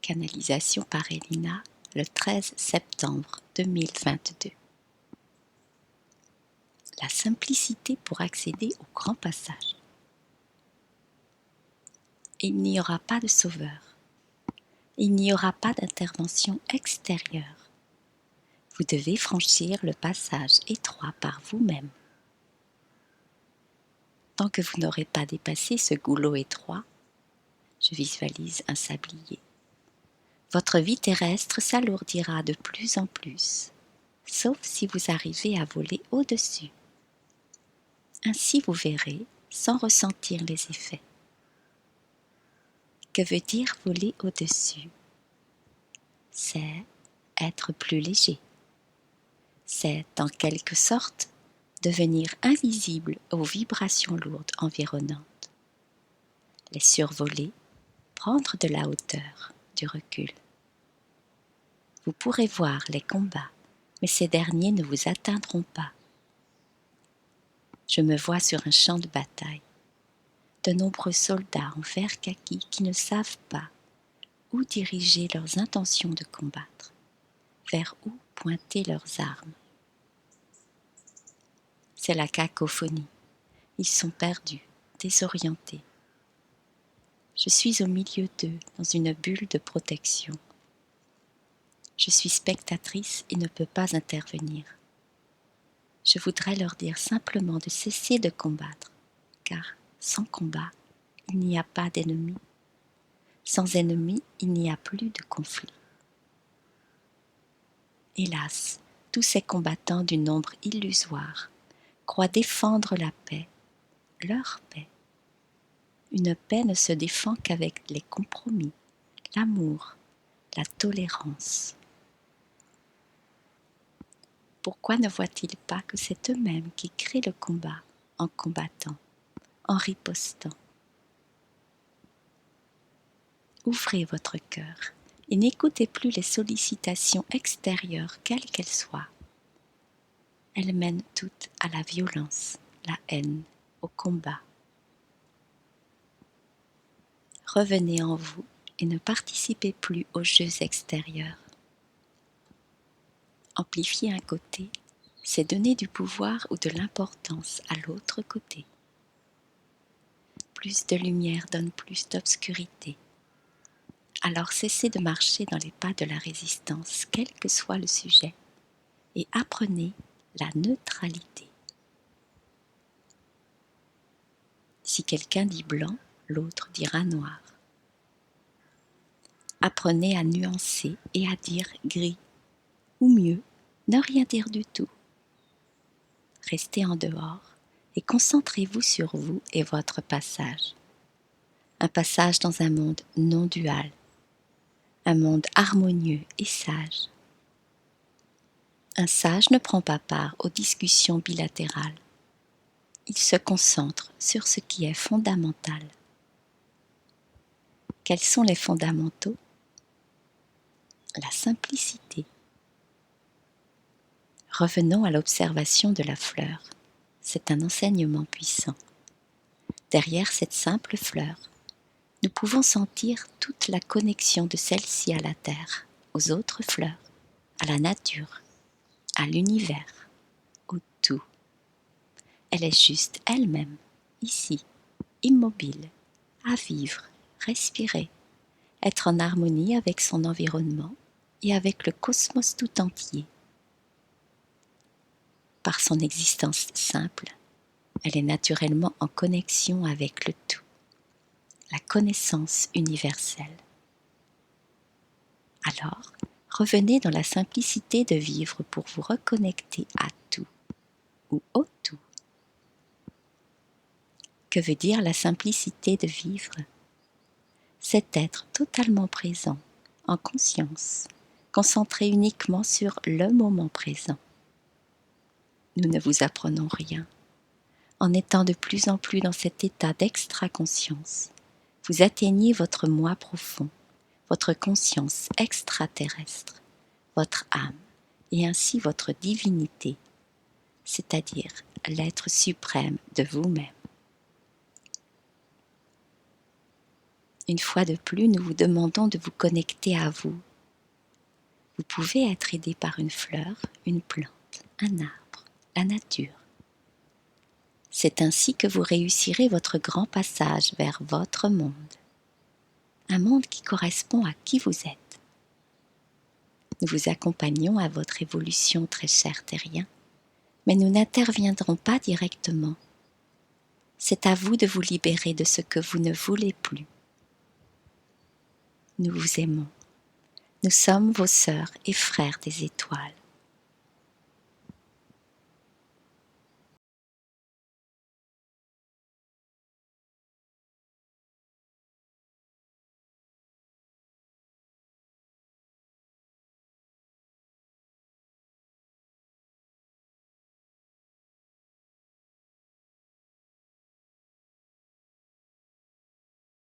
Canalisation par Elina, le 13 septembre 2022. La simplicité pour accéder au grand passage. Il n'y aura pas de sauveur. Il n'y aura pas d'intervention extérieure. Vous devez franchir le passage étroit par vous-même. Tant que vous n'aurez pas dépassé ce goulot étroit, je visualise un sablier. Votre vie terrestre s'alourdira de plus en plus, sauf si vous arrivez à voler au-dessus. Ainsi vous verrez sans ressentir les effets. Que veut dire voler au-dessus? C'est être plus léger. C'est en quelque sorte devenir invisible aux vibrations lourdes environnantes. Les survoler, prendre de la hauteur, du recul. Vous pourrez voir les combats, mais ces derniers ne vous atteindront pas. Je me vois sur un champ de bataille. De nombreux soldats en vert kaki qui ne savent pas où diriger leurs intentions de combattre, vers où pointer leurs armes. C'est la cacophonie. Ils sont perdus, désorientés. Je suis au milieu d'eux, dans une bulle de protection. Je suis spectatrice et ne peux pas intervenir. Je voudrais leur dire simplement de cesser de combattre, car sans combat, il n'y a pas d'ennemi. Sans ennemi, il n'y a plus de conflit. Hélas, tous ces combattants du nombre illusoire croient défendre la paix, leur paix. Une paix ne se défend qu'avec les compromis, l'amour, la tolérance. Pourquoi ne voient-ils pas que c'est eux-mêmes qui créent le combat en combattant, en ripostant? Ouvrez votre cœur et n'écoutez plus les sollicitations extérieures, quelles qu'elles soient. Elles mènent toutes à la violence, la haine, au combat. Revenez en vous et ne participez plus aux jeux extérieurs. Amplifier un côté, c'est donner du pouvoir ou de l'importance à l'autre côté. Plus de lumière donne plus d'obscurité. Alors cessez de marcher dans les pas de la résistance, quel que soit le sujet, et apprenez la neutralité. Si quelqu'un dit blanc, l'autre dira noir. Apprenez à nuancer et à dire gris, ou mieux, ne rien dire du tout. Restez en dehors et concentrez-vous sur vous et votre passage. Un passage dans un monde non dual, un monde harmonieux et sage. Un sage ne prend pas part aux discussions bilatérales. Il se concentre sur ce qui est fondamental. Quels sont les fondamentaux? La simplicité. Revenons à l'observation de la fleur. C'est un enseignement puissant. Derrière cette simple fleur, nous pouvons sentir toute la connexion de celle-ci à la terre, aux autres fleurs, à la nature, à l'univers, au tout. Elle est juste elle-même, ici, immobile, à vivre, respirer, être en harmonie avec son environnement et avec le cosmos tout entier. Par son existence simple, elle est naturellement en connexion avec le tout, la connaissance universelle. Alors, revenez dans la simplicité de vivre pour vous reconnecter à tout ou au tout. Que veut dire la simplicité de vivre? C'est être totalement présent, en conscience, concentré uniquement sur le moment présent. Nous ne vous apprenons rien. En étant de plus en plus dans cet état d'extra-conscience, vous atteignez votre moi profond, votre conscience extraterrestre, votre âme et ainsi votre divinité, c'est-à-dire l'être suprême de vous-même. Une fois de plus, nous vous demandons de vous connecter à vous. Vous pouvez être aidé par une fleur, une plante, un arbre, la nature. C'est ainsi que vous réussirez votre grand passage vers votre monde. Un monde qui correspond à qui vous êtes. Nous vous accompagnons à votre évolution, très cher terrien, mais nous n'interviendrons pas directement. C'est à vous de vous libérer de ce que vous ne voulez plus. Nous vous aimons. Nous sommes vos sœurs et frères des étoiles.